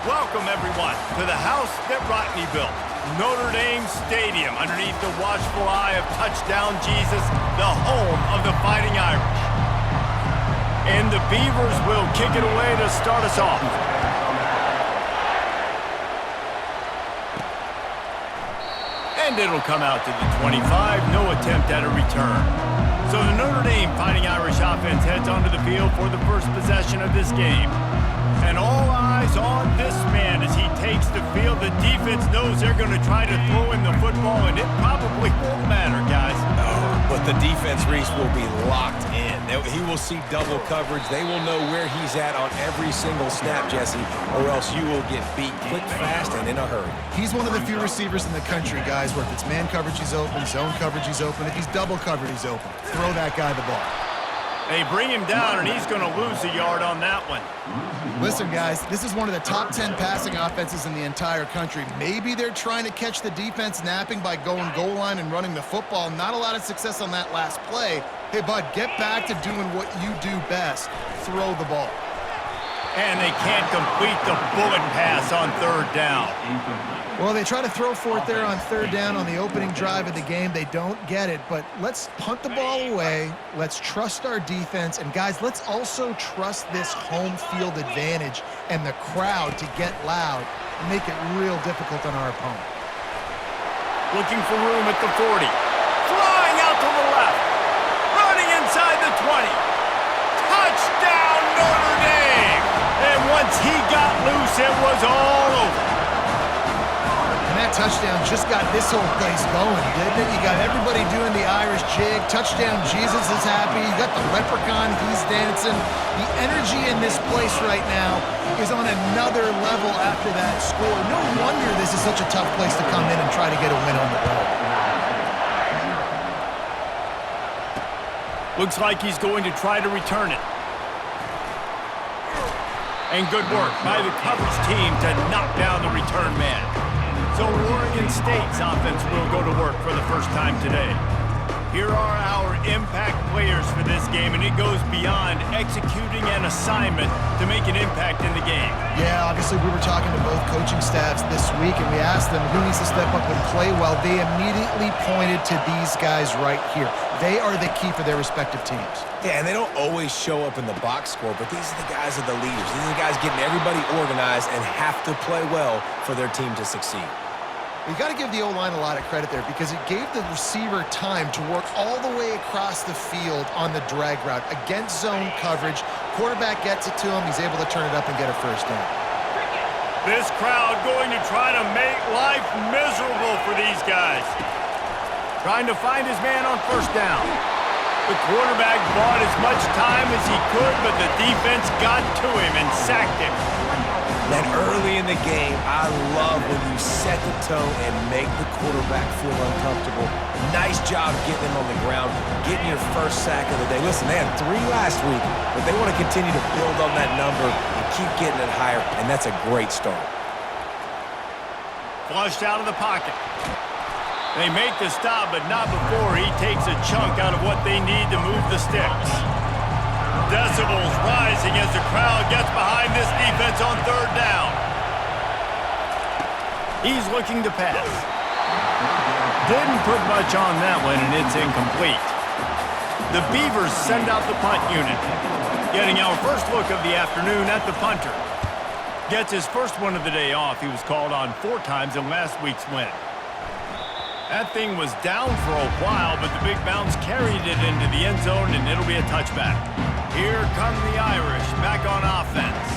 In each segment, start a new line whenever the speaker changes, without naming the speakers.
Welcome, everyone, to the house that Rodney built, Notre Dame Stadium, underneath the watchful eye of Touchdown Jesus, the home of the Fighting Irish. And the Beavers will kick it away to start us off. And it'll come out to the 25, no attempt at a return. So the Notre Dame Fighting Irish offense heads onto the field for the first possession of this game. And all eyes on this man as he takes the field. The defense knows they're going to try to throw him the football, and it probably won't matter, guys.
Oh, but the defense, Reese, will be locked in. He will see double coverage. They will know where he's at on every single snap, Jesse, or else you will get beat quick, fast, and in a hurry.
He's one of the few receivers in the country, guys, where if it's man coverage, he's open, zone coverage, he's open. If he's double covered, he's open. Throw that guy the ball.
They bring him down, and he's going to lose a yard on that one.
Listen, guys, this is one of the top 10 passing offenses in the entire country. Maybe they're trying to catch the defense napping by going goal line and running the football. Not a lot of success on that last play. Hey, bud, get back to doing what you do best. Throw the ball.
And they can't complete the bullet pass on third down.
Well, they try to throw for it there on third down on the opening drive of the game. They don't get it, but let's punt the ball away. Let's trust our defense. And, guys, let's also trust this home field advantage and the crowd to get loud and make it real difficult on our opponent.
Looking for room at the 40. Flying out to the left. Running inside the 20. Touchdown, Notre Dame! And once he got loose, it was all over.
And that touchdown just got this whole place going, didn't it? You got everybody doing the Irish jig. Touchdown Jesus is happy. You got the leprechaun, he's dancing. The energy in this place right now is on another level after that score. No wonder this is such a tough place to come in and try to get a win on the road.
Looks like he's going to try to return it. And good work by the coverage team to knock down the return man. So Oregon State's offense will go to work for the first time today. Here are our impact players for this game, and it goes beyond executing an assignment to make an impact in the game.
Yeah, obviously we were talking to both coaching staffs this week, and we asked them who needs to step up and play well. They immediately pointed to these guys right here. They are the key for their respective teams.
Yeah, and they don't always show up in the box score, but these are the guys that are the leaders. These are the guys getting everybody organized and have to play well for their team to succeed.
You got to give the O-line a lot of credit there because it gave the receiver time to work all the way across the field on the drag route against zone coverage. Quarterback gets it to him. He's able to turn it up and get a first down.
This crowd going to try to make life miserable for these guys. Trying to find his man on first down. The quarterback bought as much time as he could, but the defense got to him and sacked him.
That early in the game, I love when you set the tone and make the quarterback feel uncomfortable. Nice job getting him on the ground, getting your first sack of the day. Listen, they had 3 last week, but they want to continue to build on that number and keep getting it higher, and that's a great start.
Flushed out of the pocket. They make the stop, but not before he takes a chunk out of what they need to move the sticks. Decibels rising as the crowd gets behind this defense on third down. He's looking to pass. Didn't put much on that one, and it's incomplete. The Beavers send out the punt unit. Getting our first look of the afternoon at the punter. Gets his first one of the day off. He was called on 4 times in last week's win. That thing was down for a while, but the big bounce carried it into the end zone, and it'll be a touchback. Here come the Irish back on offense.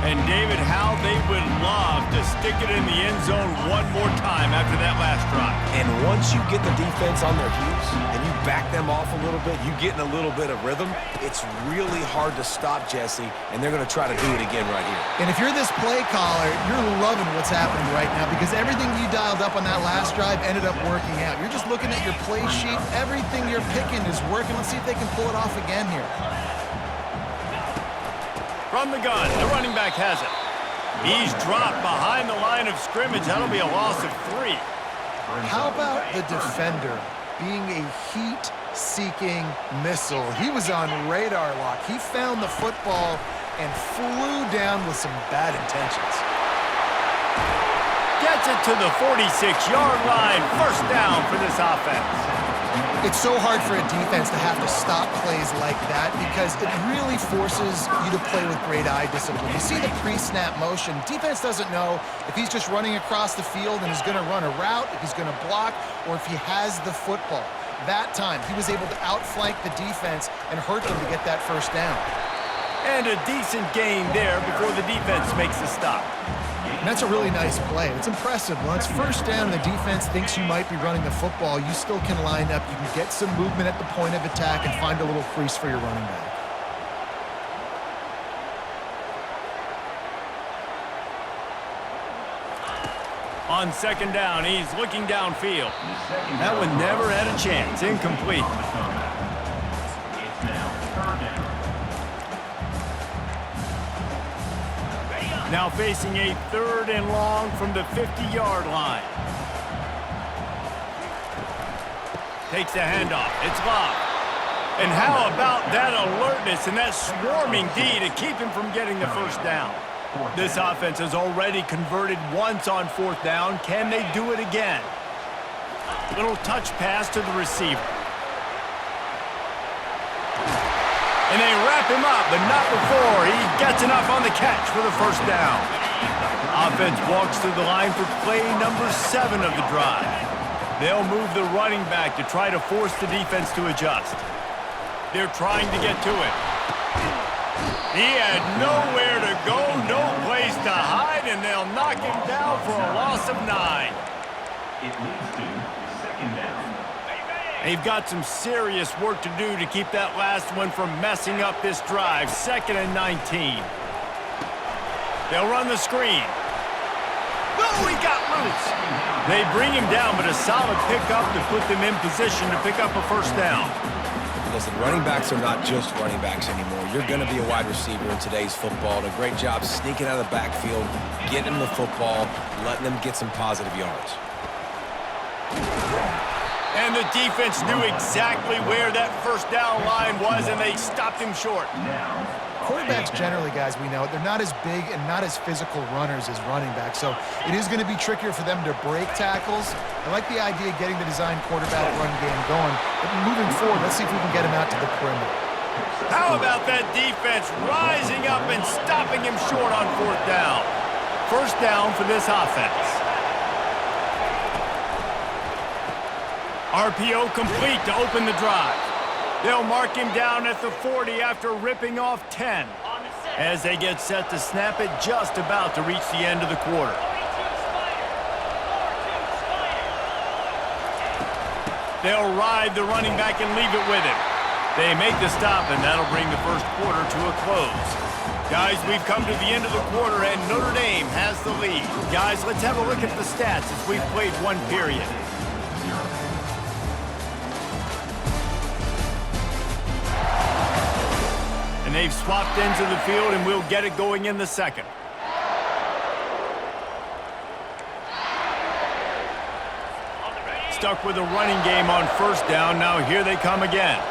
And David, how they would love to stick it in the end zone one more time after that last drive.
And once you get the defense on their heels and you back them off a little bit, you get in a little bit of rhythm, it's really hard to stop, Jesse, and they're going to try to do it again right here.
And if you're this play caller, you're loving what's happening right now because everything you dialed up on that last drive ended up working out. You're just looking at your play sheet. Everything you're picking is working. Let's see if they can pull it off again here.
From the gun, the running back has it. He's dropped behind the line of scrimmage. That'll be a loss of 3.
How about the defender being a heat-seeking missile? He was on radar lock. He found the football and flew down with some bad intentions.
gets it to the 46-yard line. First down for this offense.
It's so hard for a defense to have to stop plays like that because it really forces you to play with great eye discipline. You see the pre-snap motion. Defense doesn't know if he's just running across the field and is going to run a route, if he's going to block, or if he has the football. That time, he was able to outflank the defense and hurt them to get that first down.
And a decent gain there before the defense makes the stop.
And that's a really nice play. It's impressive. When it's first down and the defense thinks you might be running the football, you still can line up. You can get some movement at the point of attack and find a little crease for your running back.
On second down, he's looking downfield. That one never had a chance. Incomplete. Now facing a 3rd and long from the 50-yard line. Takes the handoff. It's locked. And how about that alertness and that swarming D to keep him from getting the first down? This offense has already converted once on 4th down. Can they do it again? Little touch pass to the receiver. And they wrap him up, but not before he gets enough on the catch for the first down. Offense walks to the line for play number 7 of the drive. They'll move the running back to try to force the defense to adjust. They're trying to get to it. He had nowhere to go, no place to hide, and they'll knock him down for a loss of 9.
It leads to second down.
They've got some serious work to do to keep that last one from messing up this drive. 2nd and 19. They'll run the screen. Oh, he got loose. They bring him down, but a solid pickup to put them in position to pick up a first down.
Listen, running backs are not just running backs anymore. You're going to be a wide receiver in today's football. And a great job sneaking out of the backfield, getting them the football, letting them get some positive yards.
And the defense knew exactly where that first down line was, and they stopped him short.
Quarterbacks generally, guys, we know, they're not as big and not as physical runners as running backs, so it is going to be trickier for them to break tackles. I like the idea of getting the design quarterback run game going, but moving forward, let's see if we can get him out to the perimeter.
How about that defense rising up and stopping him short on 4th down? First down for this offense. RPO complete to open the drive. They'll mark him down at the 40 after ripping off 10 as they get set to snap it just about to reach the end of the quarter. They'll ride the running back and leave it with him. They make the stop, and that'll bring the first quarter to a close. Guys, we've come to the end of the quarter, and Notre Dame has the lead. Guys, let's have a look at the stats as we've played one period. And they've swapped ends of the field, and we'll get it going in the second. Stuck with a running game on first down. Now here they come again.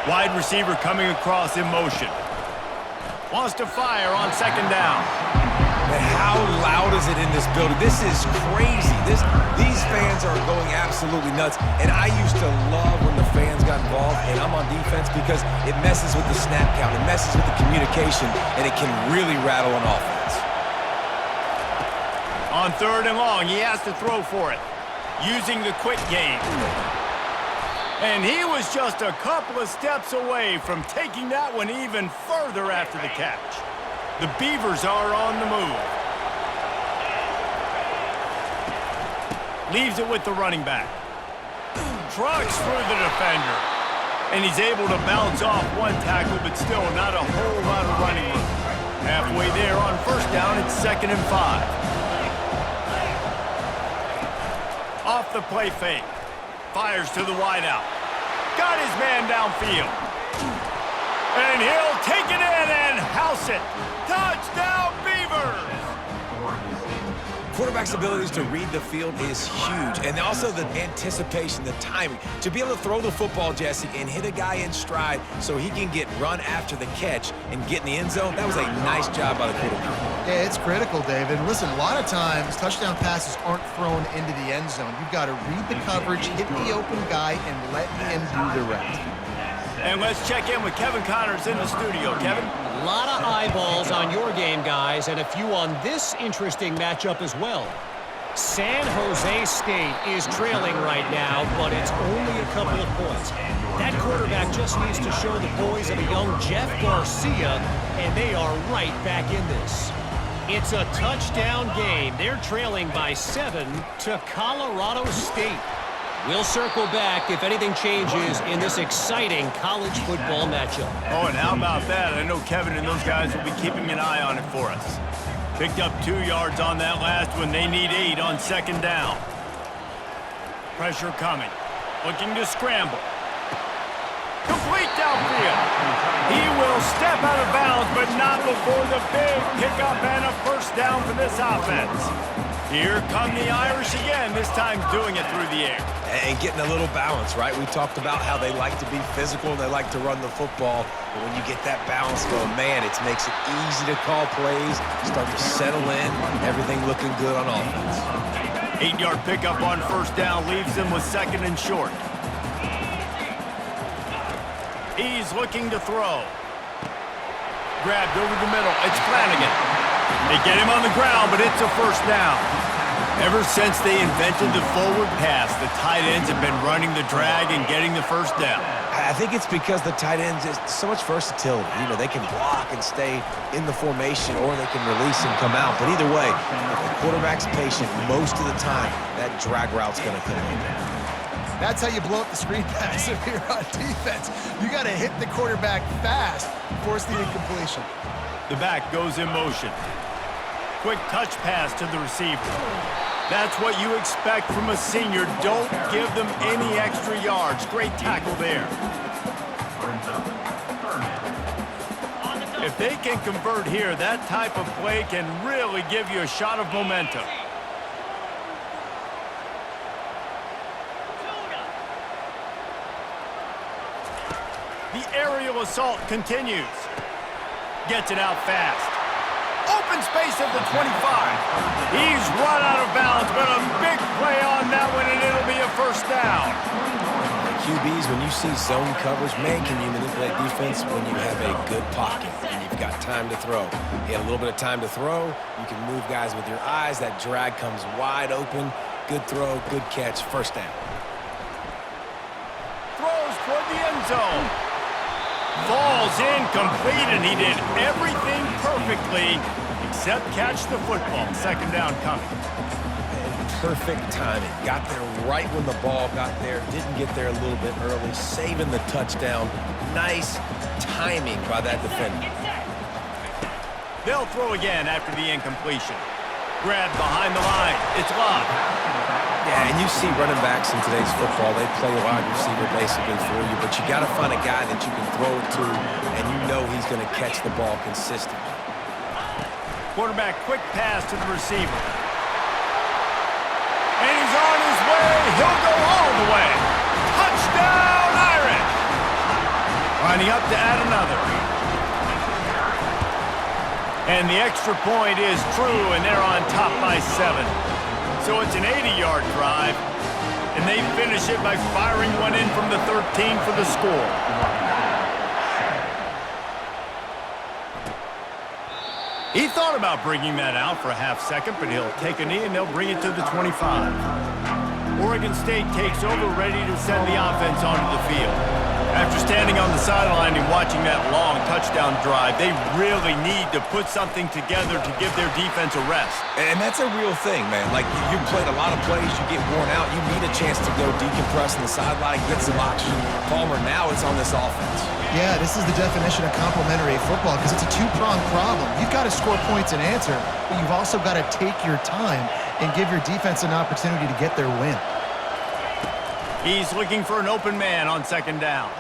Wide receiver coming across in motion. Wants to fire on second down.
Man, how loud is it in this building? This is crazy. These fans are going absolutely nuts. And I used to love when the fans got involved, and I'm on defense because it messes with the snap count. It messes with the communication, and it can really rattle an offense.
On 3rd and long, he has to throw for it, using the quick game. And he was just a couple of steps away from taking that one even further after the catch. The Beavers are on the move. Leaves it with the running back. Trucks through the defender. And he's able to bounce off one tackle, but still not a whole lot of running room. Halfway there on first down, it's 2nd and 5. Off the play fake. Fires to the wideout. Got his man downfield. And he'll take it in and house it. Touchdown, Beavers!
Quarterback's abilities to read the field is huge, and also the anticipation, the timing. To be able to throw the football, Jesse, and hit a guy in stride so he can get run after the catch and get in the end zone, that was a nice job by the quarterback.
Yeah, it's critical, David. Listen, a lot of times touchdown passes aren't thrown into the end zone. You've got to read the coverage, hit the open guy, and let him do the rest.
And let's check in with Kevin Connors in the studio. Kevin?
A lot of eyeballs on your game, guys, and a few on this interesting matchup as well. San Jose State is trailing right now, but it's only a couple of points. That quarterback just needs to show the poise of a young Jeff Garcia, and they are right back in this. It's a touchdown game. They're trailing by 7 to Colorado State. We'll circle back if anything changes in this exciting college football matchup.
Oh, and how about that? I know Kevin and those guys will be keeping an eye on it for us. Picked up 2 yards on that last one. They need 8 on second down. Pressure coming. Looking to scramble. Complete downfield. He will step out of bounds, but not before the big pickup and a first down for this offense. Here come the Irish again, this time doing it through the air.
And getting a little balance, right? We talked about how they like to be physical and they like to run the football. But when you get that balance going, man, it makes it easy to call plays, start to settle in, everything looking good on offense.
8-yard pickup on first down leaves them with second and short. He's looking to throw. Grabbed over the middle. It's Flanagan. They get him on the ground, but it's a first down. Ever since they invented the forward pass, the tight ends have been running the drag and getting the first down.
I think it's because the tight ends is so much versatility. You know, they can block and stay in the formation, or they can release and come out. But either way, if the quarterback's patient, most of the time, that drag route's going to come in.
That's how you blow up the screen pass if you're on defense. You got to hit the quarterback fast, force the incompletion.
The back goes in motion. Quick touch pass to the receiver. That's what you expect from a senior. Don't give them any extra yards. Great tackle there. If they can convert here, that type of play can really give you a shot of momentum. The aerial assault continues. Gets it out fast. Open space at the 25. He's run out of bounds, but a big play on that one, and it'll be a first down.
QBs, when you see zone coverage, man, can you manipulate defense when you have a good pocket and you've got time to throw. You have a little bit of time to throw. You can move guys with your eyes. That drag comes wide open. Good throw, good catch, first down.
Throws toward the end zone. Falls incomplete, and he did everything perfectly except catch the football. Second down coming.
Perfect timing. Got there right when the ball got there. Didn't get there a little bit early. Saving the touchdown. Nice timing by that defender.
They'll throw again after the incompletion. Grabbed behind the line. It's locked.
Yeah, and you see running backs in today's football, they play a wide receiver basically for you, but you got to find a guy that you can throw it to, and you know he's going to catch the ball consistently.
Quarterback quick pass to the receiver. And he's on his way. He'll go all the way. Touchdown, Irish! Lining up to add another. And the extra point is true, and they're on top by 7. So it's an 80-yard drive, and they finish it by firing one in from the 13 for the score. He thought about bringing that out for a half second, but he'll take a knee and they'll bring it to the 25. Oregon State takes over, ready to send the offense onto the field. After standing on the sideline and watching that long touchdown drive, they really need to put something together to give their defense a rest.
And that's a real thing, man. Like, you played a lot of plays, you get worn out, you need a chance to go decompress on the sideline, get some oxygen. Palmer, now it's on this offense.
Yeah, this is the definition of complementary football because it's a two-pronged problem. You've got to score points and answer, but you've also got to take your time and give your defense an opportunity to get their win.
He's looking for an open man on second down.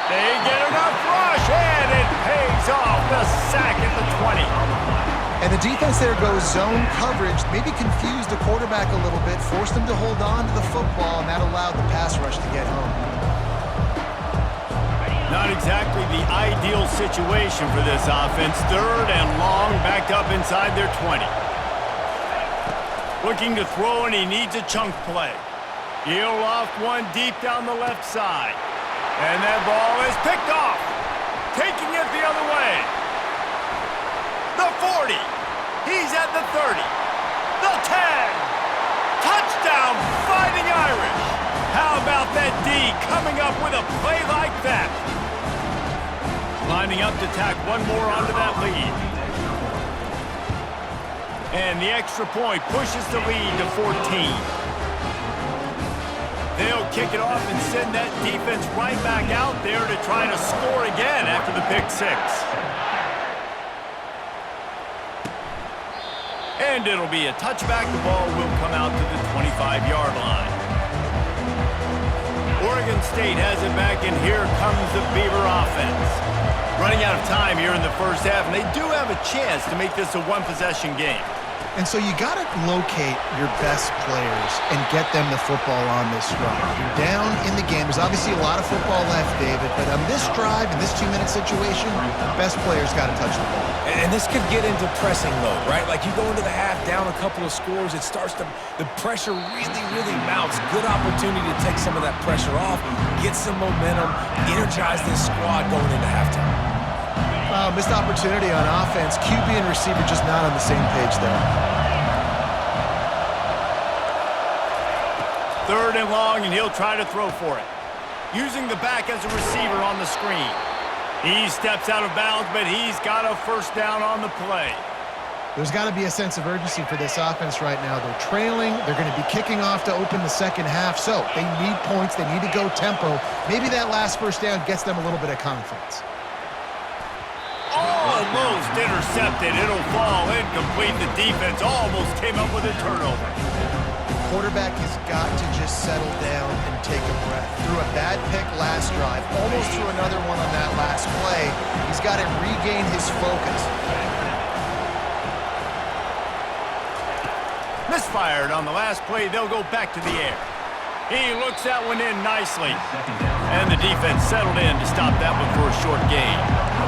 They get enough rush, and it pays off. The sack at the 20.
And the defense there goes zone coverage, maybe confused the quarterback a little bit, forced him to hold on to the football, and that allowed the pass rush to get home.
Not exactly the ideal situation for this offense. 3rd and long, backed up inside their 20. Looking to throw, and he needs a chunk play. He'll loft one deep down the left side. And that ball is picked off. Taking it the other way. The 40. He's at the 30. The 10. Touchdown, Fighting Irish. How about that D coming up with a play like that? Lining up to tack one more onto that lead. And the extra point pushes the lead to 14. They'll kick it off and send that defense right back out there to try to score again after the pick 6. And it'll be a touchback. The ball will come out to the 25-yard line. Oregon State has it back, and here comes the Beaver offense. Running out of time here in the first half, and they do have a chance to make this a one-possession game.
And so you got to locate your best players and get them the football on this drive. You're down in the game. There's obviously a lot of football left, David, but on this drive, in this 2-minute situation, best players got to touch the ball.
And this could get into pressing mode, right? Like you go into the half down a couple of scores, the pressure really mounts. Good opportunity to take some of that pressure off, get some momentum, energize this squad going into halftime.
Missed opportunity on offense. QB and receiver just not on the same page there.
3rd and long, and he'll try to throw for it. Using the back as a receiver on the screen. He steps out of bounds, but he's got a first down on the play.
There's got to be a sense of urgency for this offense right now. They're trailing. They're going to be kicking off to open the second half, so they need points. They need to go tempo. Maybe that last first down gets them a little bit of confidence.
Almost intercepted. It'll fall incomplete. The defense almost came up with a turnover.
The quarterback has got to just settle down and take a breath. Threw a bad pick last drive. Almost threw another one on that last play. He's got to regain his focus.
Misfired on the last play. They'll go back to the air. He looks that one in nicely. And the defense settled in to stop that one for a short gain.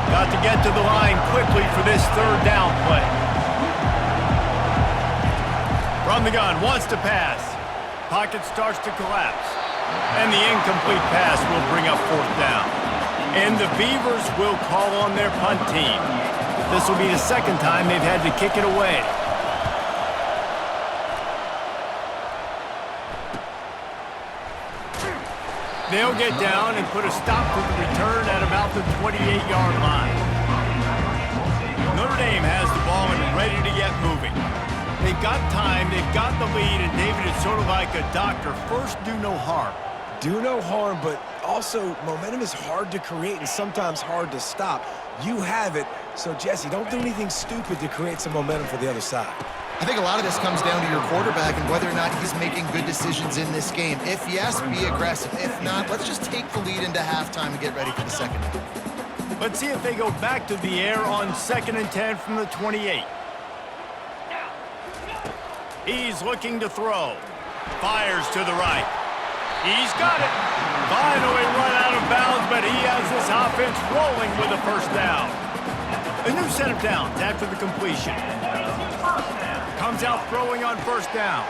Got to get to the line quickly for this 3rd down play. From the gun, wants to pass. Pocket starts to collapse. And the incomplete pass will bring up 4th down. And the Beavers will call on their punt team. This will be the 2nd time they've had to kick it away. They'll get down and put a stop to the return at about the 28-yard line. Notre Dame has the ball and ready to get moving. They've got time, they've got the lead, and David, it's sort of like a doctor. First, do no harm.
Do no harm, but also momentum is hard to create and sometimes hard to stop. You have it, so Jesse, don't do anything stupid to create some momentum for the other side.
I think a lot of this comes down to your quarterback and whether or not he's making good decisions in this game. If yes, be aggressive. If not, let's just take the lead into halftime and get ready for the second half.
Let's see if they go back to the air on 2nd and 10 from the 28. He's looking to throw. Fires to the right. He's got it. Finally run out of bounds, but he has this offense rolling with a first down. A new set of downs after the completion. Comes out throwing on 1st down.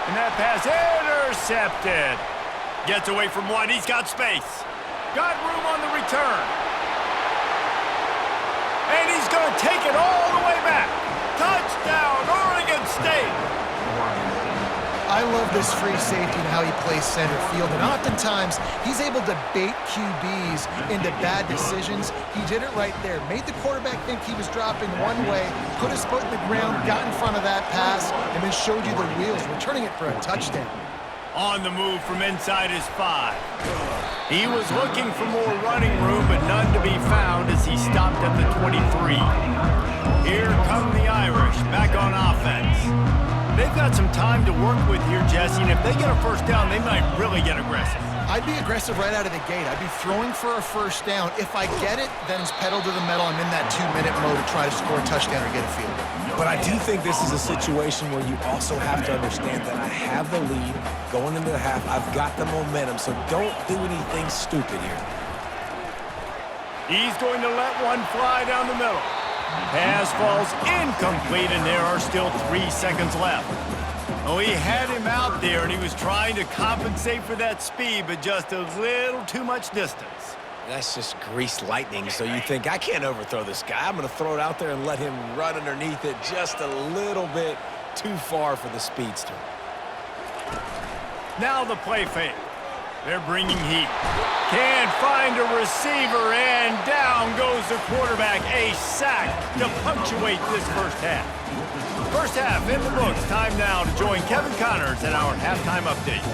And that pass intercepted. Gets away from one. He's got space. Got room on the return. And he's going to take it all the way back. Touchdown, Oregon State.
I love this free safety and how he plays center field. And oftentimes, he's able to bait QBs into bad decisions. He did it right there. Made the quarterback think he was dropping one way, put his foot in the ground, got in front of that pass, and then showed you the wheels, returning it for a touchdown.
On the move from inside his 5. He was looking for more running room, but none to be found as he stopped at the 23. Here come the Irish back on offense. They've got some time to work with here, Jesse, and if they get a first down, they might really get aggressive.
I'd be aggressive right out of the gate. I'd be throwing for a first down. If I get it, then it's pedal to the metal. I'm in that 2-minute mode to try to score a touchdown or get a field goal.
But I do think this is a situation where you also have to understand that I have the lead going into the half. I've got the momentum, so don't do anything stupid here.
He's going to let one fly down the middle. Pass falls incomplete, and there are still 3 seconds left. Oh, he had him out there, and he was trying to compensate for that speed, but just a little too much distance.
That's just greased lightning, so you think, I can't overthrow this guy. I'm going to throw it out there and let him run underneath it just a little bit too far for the speedster.
Now the play fake. They're bringing heat. Can't find a receiver, and down goes the quarterback. A sack to punctuate this first half. First half in the books. Time now to join Kevin Connors in our halftime update.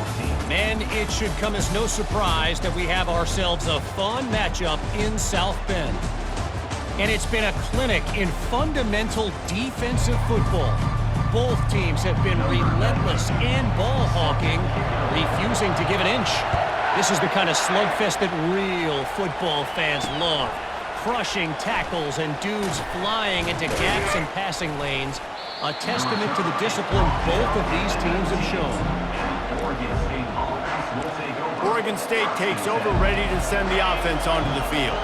And it should come as no surprise that we have ourselves a fun matchup in South Bend. And it's been a clinic in fundamental defensive football. Both teams have been relentless in ball hawking, refusing to give an inch. This is the kind of slugfest that real football fans love. Crushing tackles and dudes flying into gaps and passing lanes. A testament to the discipline both of these teams have shown.
Oregon State takes over, ready to send the offense onto the field.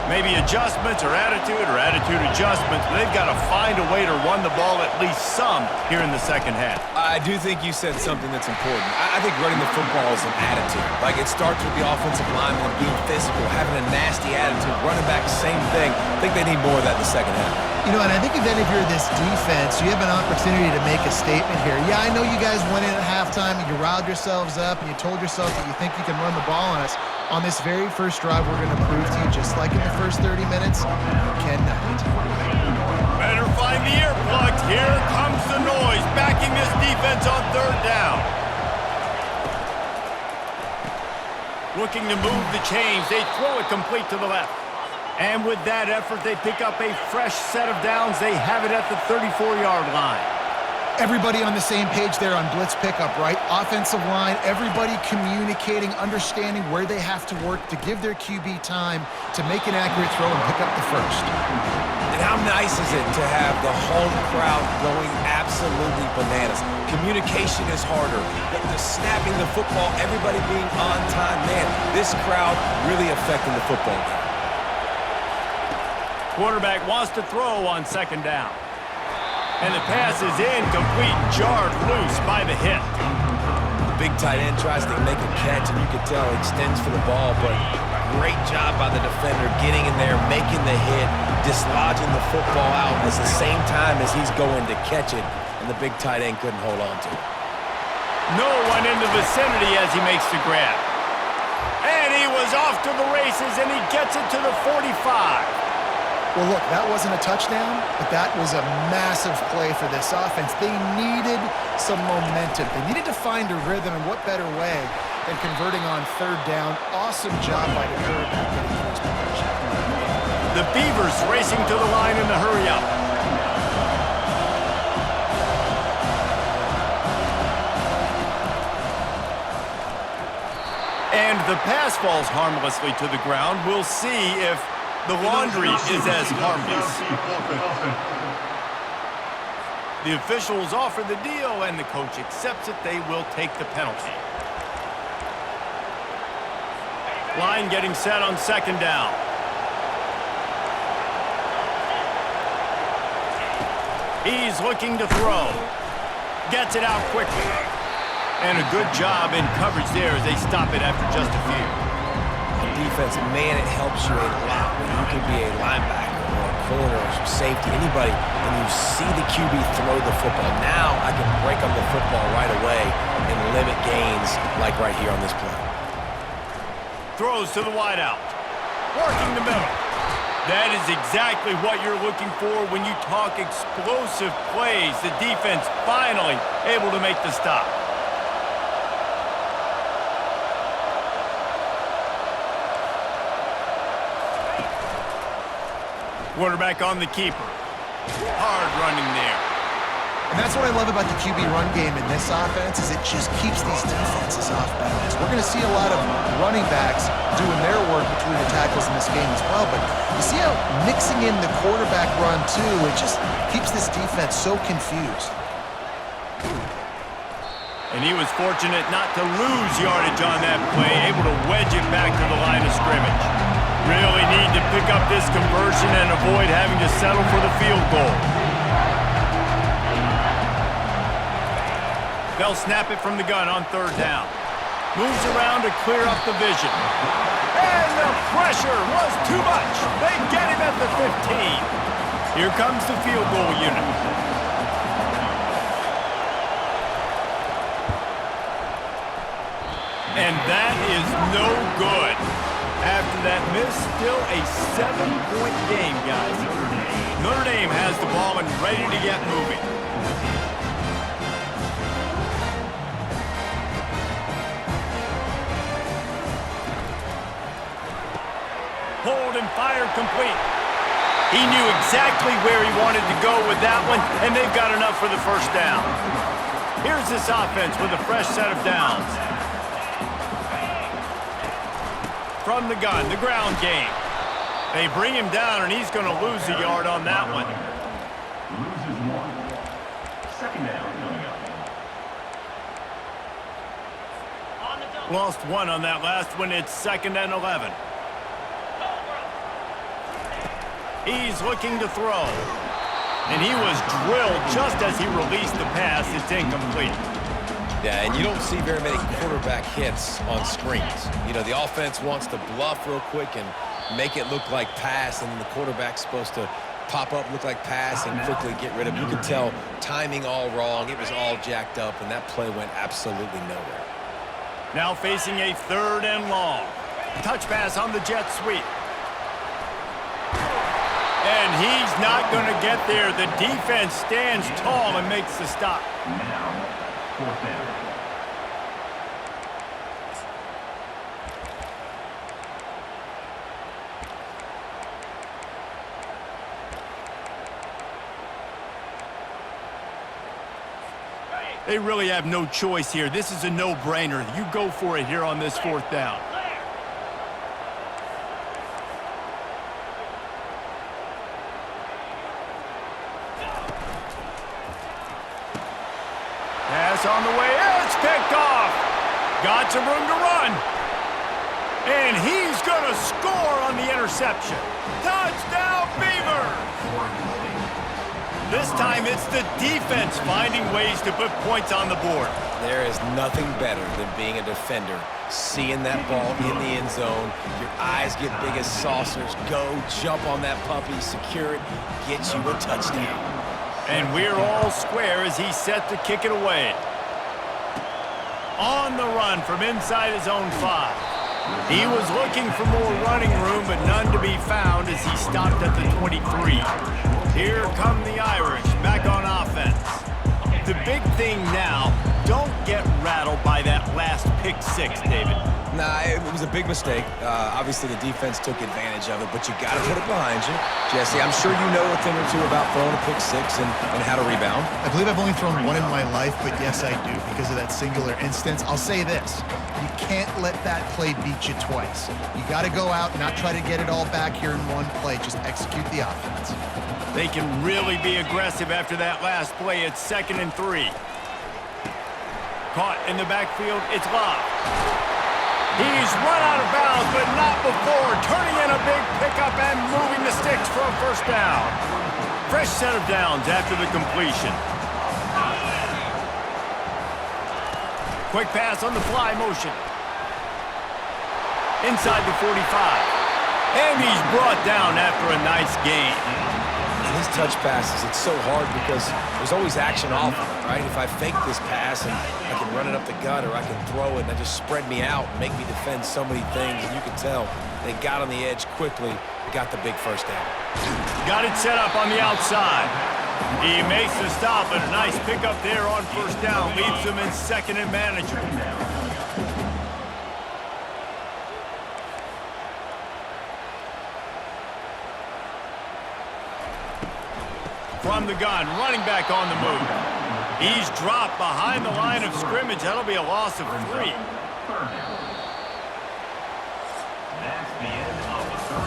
Maybe adjustments or attitude adjustments, but they've got to find a way to run the ball at least some here in the second half.
I do think you said something that's important. I think running the football is an attitude. Like, it starts with the offensive lineman being physical, having a nasty attitude. Running back, same thing. I think they need more of that in the second half.
You know, and I think then if you're this defense, you have an opportunity to make a statement here. Yeah, I know you guys went in at halftime and you riled yourselves up and you told yourself that you think you can run the ball on us. On this very first drive, we're going to prove to you, just like in the first 30 minutes, you cannot.
Better find the earplugs. Here comes the noise, backing this defense on third down. Looking to move the chains. They throw it complete to the left. And with that effort, they pick up a fresh set of downs. They have it at the 34-yard line.
Everybody on the same page there on blitz pickup, right? Offensive line, everybody communicating, understanding where they have to work to give their QB time to make an accurate throw and pick up the first.
And how nice is it to have the home crowd going absolutely bananas? Communication is harder. The snapping the football, everybody being on time. Man, this crowd really affecting the football game.
Quarterback wants to throw on second down. And the pass is incomplete, jarred loose by the hit.
The big tight end tries to make a catch, and you can tell he extends for the ball, but great job by the defender getting in there, making the hit, dislodging the football out at the same time as he's going to catch it, and the big tight end couldn't hold on to it.
No one in the vicinity as he makes the grab. And he was off to the races, and he gets it to the 45.
Well, look, that wasn't a touchdown, but that was a massive play for this offense. They needed some momentum. They needed to find a rhythm, and what better way than converting on third down. Awesome job by the quarterback getting first position.
The Beavers racing to the line in the hurry-up. And the pass falls harmlessly to the ground. We'll see if the laundry is as harmless. The officials offer the deal, and the coach accepts it. They will take the penalty. Line getting set on second down. He's looking to throw. Gets it out quickly. And a good job in coverage there as they stop it after just a few.
Defense, man, it helps you a lot when you can be a linebacker or a corner or some safety, anybody, and you see the QB throw the football. Now I can break on the football right away and limit gains like right here on this play.
Throws to the wideout. Working the middle. That is exactly what you're looking for when you talk explosive plays. The defense finally able to make the stop. Quarterback on the keeper. Hard running there.
And that's what I love about the QB run game in this offense is it just keeps these defenses off balance. We're going to see a lot of running backs doing their work between the tackles in this game as well, but you see how mixing in the quarterback run too, it just keeps this defense so confused.
And he was fortunate not to lose yardage on that play, able to wedge it back to the line of scrimmage. Really need to pick up this conversion and avoid having to settle for the field goal. They'll snap it from the gun on third down. Moves around to clear up the vision. And the pressure was too much. They get him at the 15. Here comes the field goal unit. And that is no good. After that miss, still a 7-point game, guys. Notre Dame has the ball and ready to get moving. Hold and fire complete. He knew exactly where he wanted to go with that one, and they've got enough for the first down. Here's this offense with a fresh set of downs. From the gun, the ground game. They bring him down, and he's going to lose a yard on that one.
Loses one. Second down coming up.
Lost one on that last one. It's 2nd and 11. He's looking to throw. And he was drilled just as he released the pass. It's incomplete.
Yeah, and you don't see very many quarterback hits on screens. You know, the offense wants to bluff real quick and make it look like pass, and then the quarterback's supposed to pop up, look like pass, and quickly get rid of it. You could tell timing all wrong. It was all jacked up, and that play went absolutely nowhere.
Now facing a 3rd and long. Touch pass on the jet sweep. And he's not going to get there. The defense stands tall and makes the stop.
Now, 4th down.
They really have no choice here. This is a no-brainer. You go for it here on this 4th down. Pass on the way. It's picked off. Got some room to run. And he's going to score on the interception. Touchdown, Beavers! This time it's the defense finding ways to put points on the board.
There is nothing better than being a defender, seeing that ball in the end zone. Your eyes get big as saucers. Go, jump on that puppy, secure it, get you a touchdown.
And we're all square as he's set to kick it away. On the run from inside his own 5. He was looking for more running room, but none to be found as he stopped at the 23. Here come the Irish, back on offense. The big thing now, don't get rattled by that last pick 6, David.
Nah, it was a big mistake. Obviously, the defense took advantage of it, but you got to put it behind you. Jesse, I'm sure you know a thing or two about throwing a pick 6 and how to rebound.
I believe I've only thrown one in my life, but yes, I do because of that singular instance. I'll say this. You can't let that play beat you twice. You got to go out and not try to get it all back here in one play. Just execute the offense.
They can really be aggressive after that last play. It's 2nd and 3. Caught in the backfield. It's Love. He's run out of bounds, but not before turning in a big pickup and moving the sticks for a first down. Fresh set of downs after the completion. Quick pass on the fly motion. Inside the 45. And he's brought down after a nice gain.
His touch passes, it's so hard because there's always action off of it, right? If I fake this pass and I can run it up the gut or I can throw it and they just spread me out and make me defend so many things, and you can tell they got on the edge quickly, got the big first down.
Got it set up on the outside. He makes the stop, and a nice pickup there on first down. Leaves him in 2nd and manageable. From the gun, running back on the move. He's dropped behind the line of scrimmage. That'll be a loss of 3.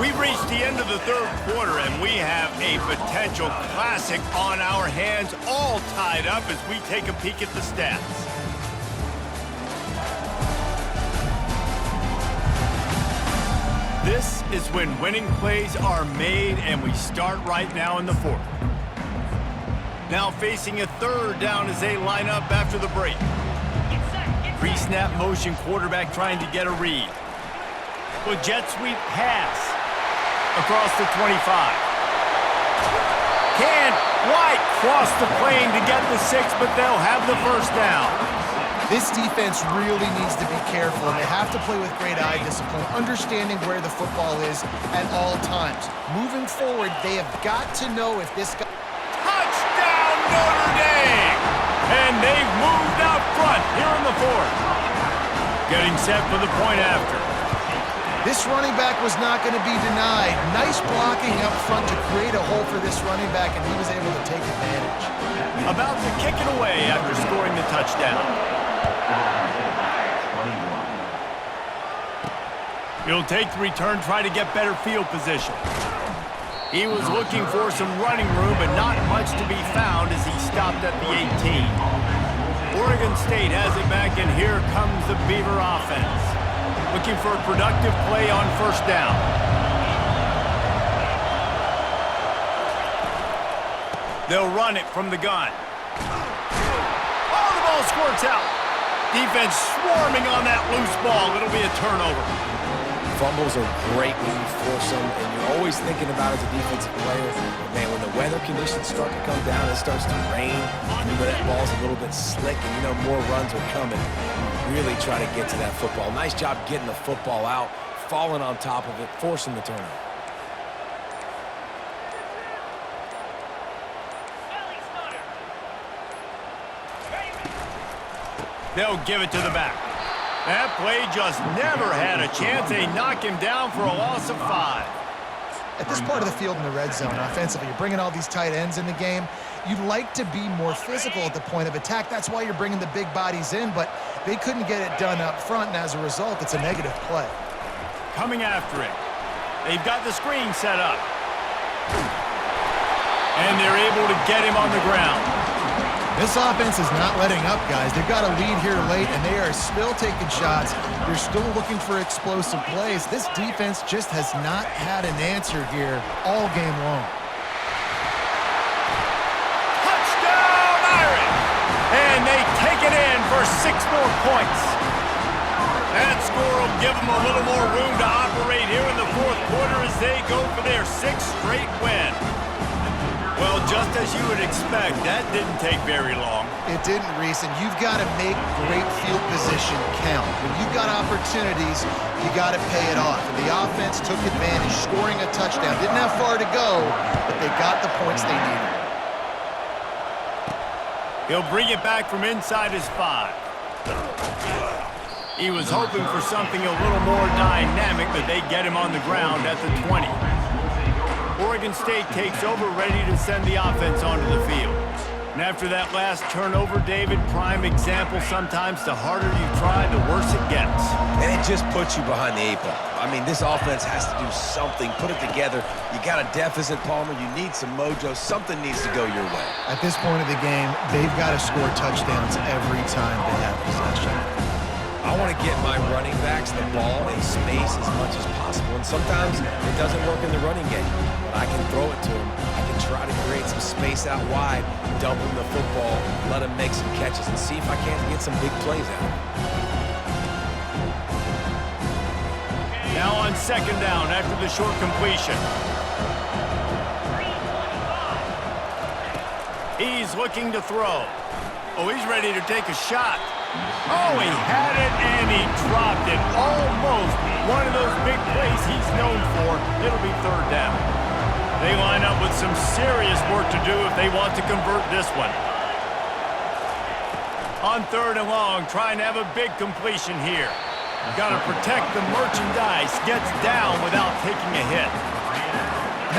We've reached the end of the third quarter, and we have a potential classic on our hands, all tied up as we take a peek at the stats. This is when winning plays are made, and we start right now in the fourth. Now facing a third down as they line up after the break. Pre-snap motion quarterback trying to get a read. With jet sweep pass across the 25. Can't quite cross the plane to get the 6, but they'll have the first down.
This defense really needs to be careful, and they have to play with great eye discipline, understanding where the football is at all times. Moving forward, they have got to know if this guy...
Touchdown, Notre Dame! And they've moved out front here in the fourth. Getting set for the point after.
This running back was not going to be denied. Nice blocking up front to create a hole for this running back, and he was able to take advantage.
About to kick it away after scoring the touchdown. He'll take the return, try to get better field position. He was looking for some running room, but not much to be found as he stopped at the 18. Oregon State has it back, and here comes the Beaver offense. Looking for a productive play on first down. They'll run it from the gun. Oh, the ball squirts out. Defense swarming on that loose ball. It'll be a turnover.
Fumbles are great when you force them, and you're always thinking about as a defensive player, but man, when the weather conditions start to come down, it starts to rain, and you know that ball's a little bit slick, and you know more runs are coming. You really try to get to that football. Nice job getting the football out, falling on top of it, forcing the turnover.
They'll give it to the back. That play just never had a chance. They knock him down for a loss of 5.
At this part of the field in the red zone, offensively, you're bringing all these tight ends in the game. You'd like to be more physical at the point of attack. That's why you're bringing the big bodies in, but they couldn't get it done up front, and as a result, it's a negative play.
Coming after it. They've got the screen set up. And they're able to get him on the ground.
This offense is not letting up, guys. They've got a lead here late, and they are still taking shots. They're still looking for explosive plays. This defense just has not had an answer here all game long.
Touchdown, Irish! And they take it in for 6 more points. That score will give them a little more room to operate here in the fourth quarter as they go for their 6th straight win. Well, just as you would expect, that didn't take very long.
It didn't, Reese, and you've got to make great field position count. When you've got opportunities, you got to pay it off. And the offense took advantage, scoring a touchdown. Didn't have far to go, but they got the points they needed.
He'll bring it back from inside his 5. He was hoping for something a little more dynamic, but they get him on the ground at the 20. Oregon State takes over, ready to send the offense onto the field. And after that last turnover, David, prime example, sometimes the harder you try, the worse it gets.
And it just puts you behind the 8 ball. I mean, this offense has to do something, put it together. You got a deficit, Palmer. You need some mojo. Something needs to go your way.
At this point of the game, they've got to score touchdowns every time they have possession.
I want to get my running backs the ball in space as much as possible, and sometimes it doesn't work in the running game, but I can throw it to them. I can try to create some space out wide, dump them the football, let them make some catches, and see if I can't get some big plays out of it.
Now on second down after the short completion. He's looking to throw. Oh, he's ready to take a shot. Oh, he had it, and he dropped it. Almost one of those big plays he's known for. It'll be third down. They line up with some serious work to do if they want to convert this one. On 3rd and long, trying to have a big completion here. Got to protect the merchandise. Gets down without taking a hit.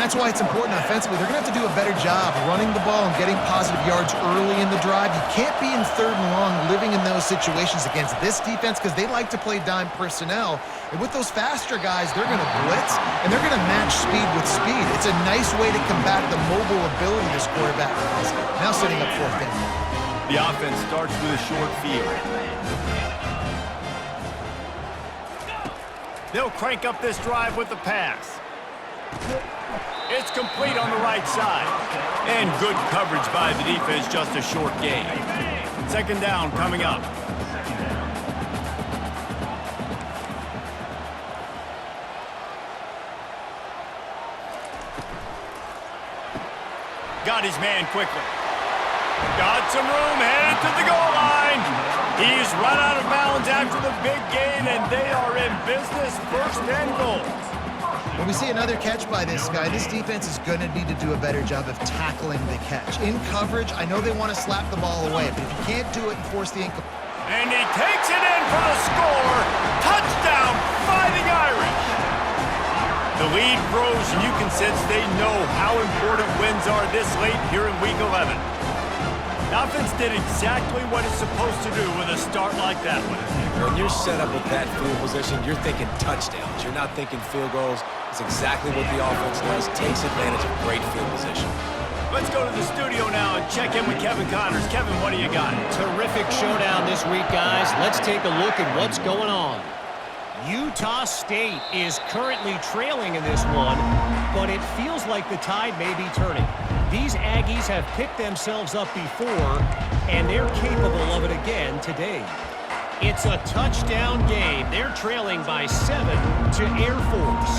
that's why it's important offensively. They're going to have to do a better job running the ball and getting positive yards early in the drive. You can't be in third and long living in those situations against this defense because they like to play dime personnel. And with those faster guys, they're going to blitz, and they're going to match speed with speed. It's a nice way to combat the mobile ability this quarterback has. Now setting up fourth down.
The offense starts with a short field. They'll crank up this drive with the pass. It's complete on the right side. And good coverage by the defense, just a short gain. Second down coming up. Got his man quickly. Got some room, headed to the goal line. He's run out of bounds after the big gain, and they are in business, first and goal.
When we see another catch by this guy, this defense is going to need to do a better job of tackling the catch. In coverage, I know they want to slap the ball away, but if you can't do it and force the incomplete.
And he takes it in for the score. Touchdown, Fighting Irish. The lead grows, and you can sense they know how important wins are this late here in Week 11. The offense did exactly what it's supposed to do with a start like that one.
When you're set up with that field position, you're thinking touchdowns. You're not thinking field goals. It's exactly what the offense does. Takes advantage of great field position.
Let's go to the studio now and check in with Kevin Connors. Kevin, what do you got?
Terrific showdown this week, guys. Let's take a look at what's going on. Utah State is currently trailing in this one, but it feels like the tide may be turning. These Aggies have picked themselves up before, and they're capable of it again today. It's a touchdown game. They're trailing by 7 to Air Force.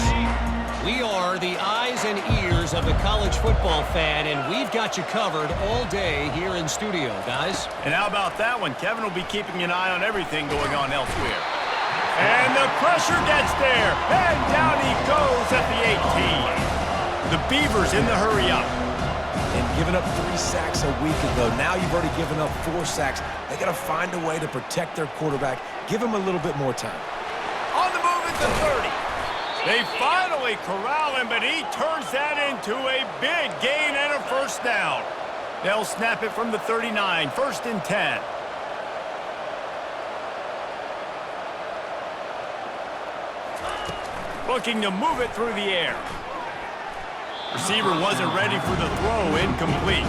We are the eyes and ears of the college football fan, and we've got you covered all day here in studio, guys.
And how about that one? Kevin will be keeping an eye on everything going on elsewhere. And the pressure gets there, and down he goes at the 18. The Beavers in the hurry-up.
And giving up 3 sacks a week ago. Now you've already given up 4 sacks. They got to find a way to protect their quarterback. Give him a little bit more time.
On the move at the 30. They finally corral him, but he turns that into a big gain and a first down. They'll snap it from the 39, first and 10. Looking to move it through the air. Receiver wasn't ready for the throw, incomplete.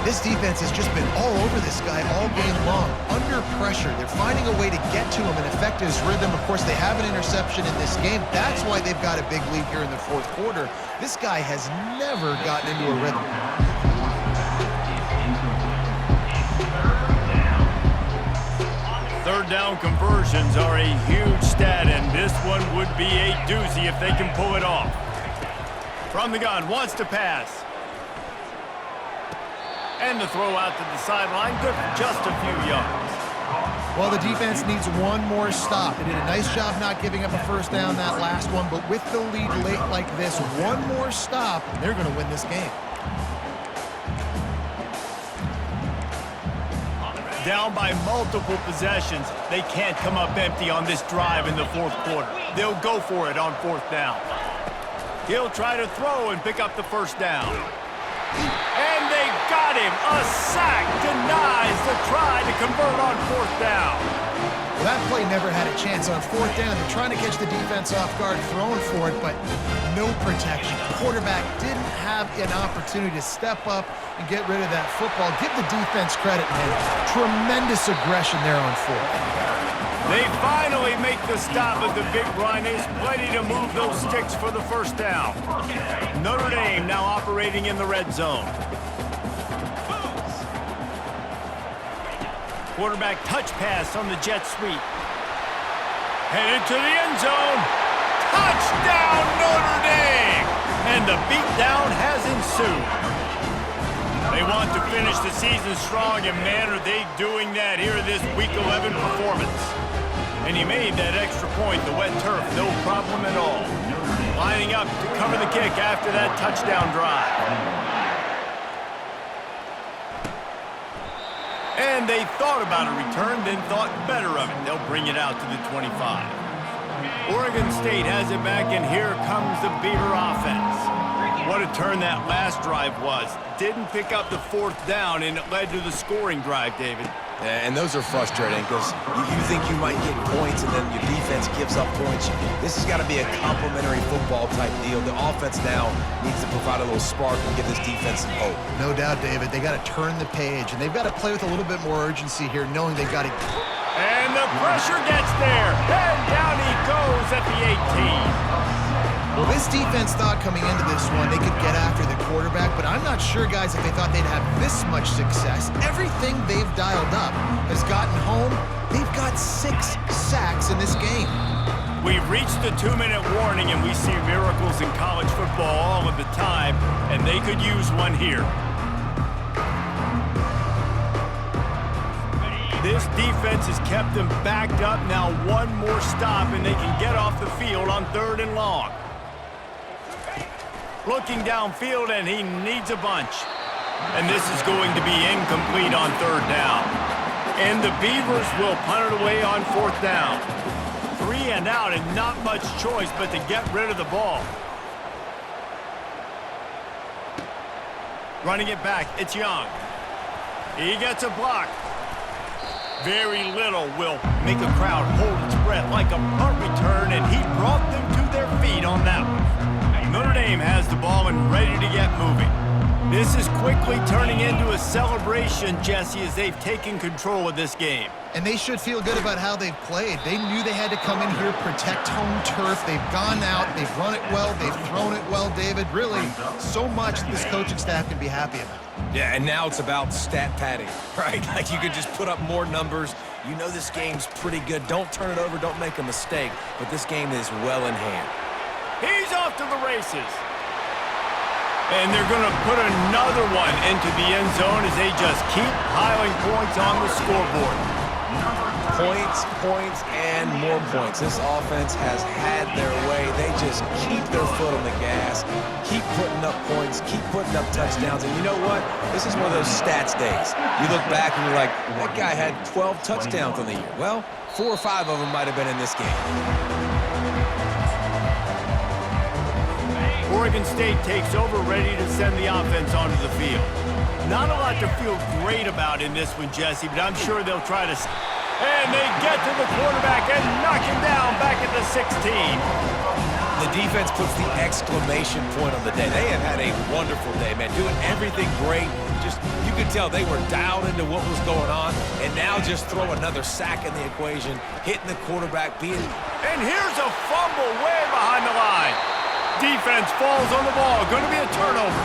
This defense has just been all over this guy all game long. Under pressure, they're finding a way to get to him and affect his rhythm. Of course, they have an interception in this game. That's why they've got a big lead here in the fourth quarter. This guy has never gotten into a rhythm.
Third down conversions are a huge stat, and this one would be a doozy if they can pull it off. From the gun, wants to pass. And the throw out to the sideline, good for just a few yards.
Well, the defense needs one more stop. They did a nice job not giving up a first down that last one, but with the lead late like this, one more stop, and they're going to win this game.
Down by multiple possessions, they can't come up empty on this drive in the fourth quarter. They'll go for it on fourth down. He'll try to throw and pick up the first down. And they got him. A sack denies the try to convert on fourth down.
Well, that play never had a chance on fourth down. They're trying to catch the defense off guard, throwing for it, but no protection. Quarterback didn't have an opportunity to step up and get rid of that football. Give the defense credit, man. Tremendous aggression there on fourth.
They finally make the stop at the big run. Is plenty to move those sticks for the first down. Notre Dame now operating in the red zone. Quarterback touch pass on the jet sweep. Headed to the end zone. Touchdown, Notre Dame! And the beatdown has ensued. They want to finish the season strong, and man, are they doing that here in this Week 11 performance. And he made that extra point, the wet turf, no problem at all. Lining up to cover the kick after that touchdown drive. And they thought about a return, then thought better of it. They'll bring it out to the 25. Oregon State has it back, and here comes the Beaver offense. What a turn that last drive was. Didn't pick up the fourth down, and it led to the scoring drive, David.
And those are frustrating because you think you might get points and then your defense gives up points. This has got to be a complementary football type deal. The offense now needs to provide a little spark and give this defense some hope.
No doubt, David. They got to turn the page, and they've got to play with a little bit more urgency here, knowing they've got to...
And the pressure gets there. And down he goes at the 18.
Well, this defense thought coming into this one they could get after the quarterback, but I'm not sure, guys, if they thought they'd have this much success. Everything they've dialed up has gotten home. They've got 6 sacks in this game.
We've reached the 2-minute warning, and we see miracles in college football all of the time, and they could use one here. This defense has kept them backed up. Now one more stop, and they can get off the field on 3rd and long. Looking downfield, and he needs a bunch. And this is going to be incomplete on 3rd down. And the Beavers will punt it away on 4th down. 3 and out, and not much choice but to get rid of the ball. Running it back, it's Young. He gets a block. Very little will make a crowd hold its breath like a punt return, and he brought them to their feet on that one. Notre Dame has the ball and ready to get moving. This is quickly turning into a celebration, Jesse, as they've taken control of this game.
And they should feel good about how they've played. They knew they had to come in here, protect home turf. They've gone out, they've run it well, they've thrown it well, David. Really, so much that this coaching staff can be happy about.
Yeah, and now it's about stat padding, right? Like you could just put up more numbers. You know this game's pretty good. Don't turn it over, don't make a mistake. But this game is well in hand.
He's off to the races. And they're going to put another one into the end zone as they just keep piling points on the scoreboard.
Points, points, and more points. This offense has had their way. They just keep their foot on the gas, keep putting up points, keep putting up touchdowns. And you know what? This is one of those stats days. You look back and you're like, that guy had 12 touchdowns on the year. Well, 4 or 5 of them might have been in this game.
Oregon State takes over, ready to send the offense onto the field. Not a lot to feel great about in this one, Jesse, but I'm sure they'll try to... And they get to the quarterback and knock him down back at the 16.
The defense puts the exclamation point on the day. They have had a wonderful day, man, doing everything great. Just, you could tell they were dialed into what was going on, and now just throw another sack in the equation, hitting the quarterback, being...
And here's a fumble way behind the line. Defense falls on the ball. Going to be a turnover.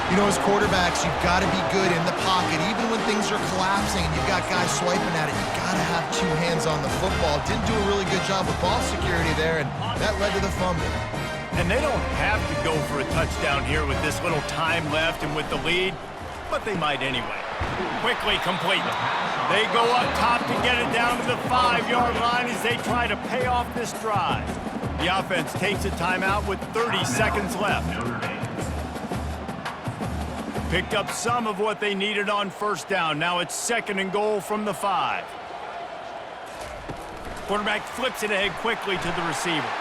You know, as quarterbacks, you've got to be good in the pocket. Even when things are collapsing and you've got guys swiping at it, you've got to have 2 hands on the football. Didn't do a really good job of ball security there, and that led to the fumble.
And they don't have to go for a touchdown here with this little time left and with the lead, but they might anyway. Quickly complete. They go up top to get it down to the 5-yard line as they try to pay off this drive. The offense takes a timeout with 30 seconds left. Picked up some of what they needed on 1st down. Now it's 2nd and goal from the 5. Quarterback flips it ahead quickly to the receiver.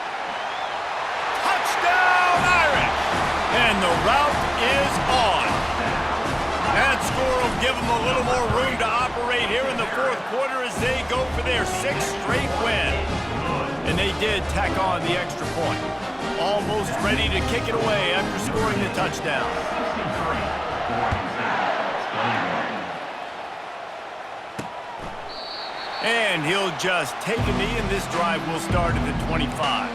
Touchdown, Irish! And the route is on. That score will give them a little more room to operate here in the 4th quarter as they go for their 6th straight win. And they did tack on the extra point. Almost ready to kick it away after scoring the touchdown. And he'll just take a knee, and this drive will start at the 25.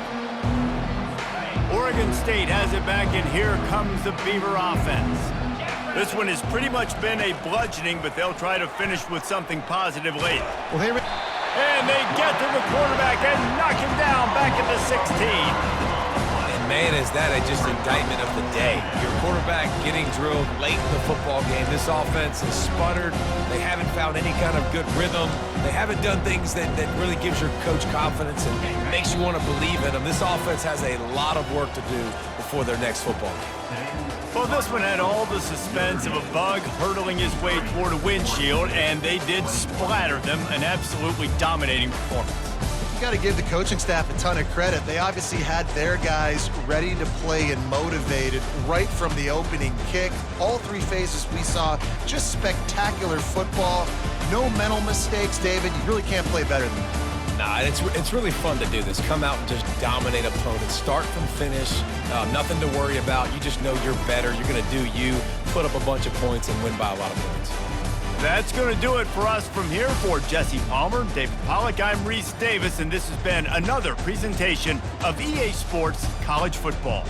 Oregon State has it back, and here comes the Beaver offense. This one has pretty much been a bludgeoning, but they'll try to finish with something positive late. And they get to the quarterback and knock him down back at the 16.
Man, is that just indictment of the day. Your quarterback getting drilled late in the football game. This offense has sputtered. They haven't found any kind of good rhythm. They haven't done things that really gives your coach confidence and makes you want to believe in them. This offense has a lot of work to do before their next football game.
Well, this one had all the suspense of a bug hurtling his way toward a windshield, and they did splatter them. An absolutely dominating performance.
You got to give the coaching staff a ton of credit. They obviously had their guys ready to play and motivated right from the opening kick. All three phases we saw, just spectacular football. No mental mistakes, David. You really can't play better than that.
Nah, it's really fun to do this. Come out and just dominate opponents. Start from finish. Nothing to worry about. You just know you're better. You're going to do you, put up a bunch of points, and win by a lot of points.
That's going to do it for us from here. For Jesse Palmer, David Pollack, I'm Reese Davis, and this has been another presentation of EA Sports College Football.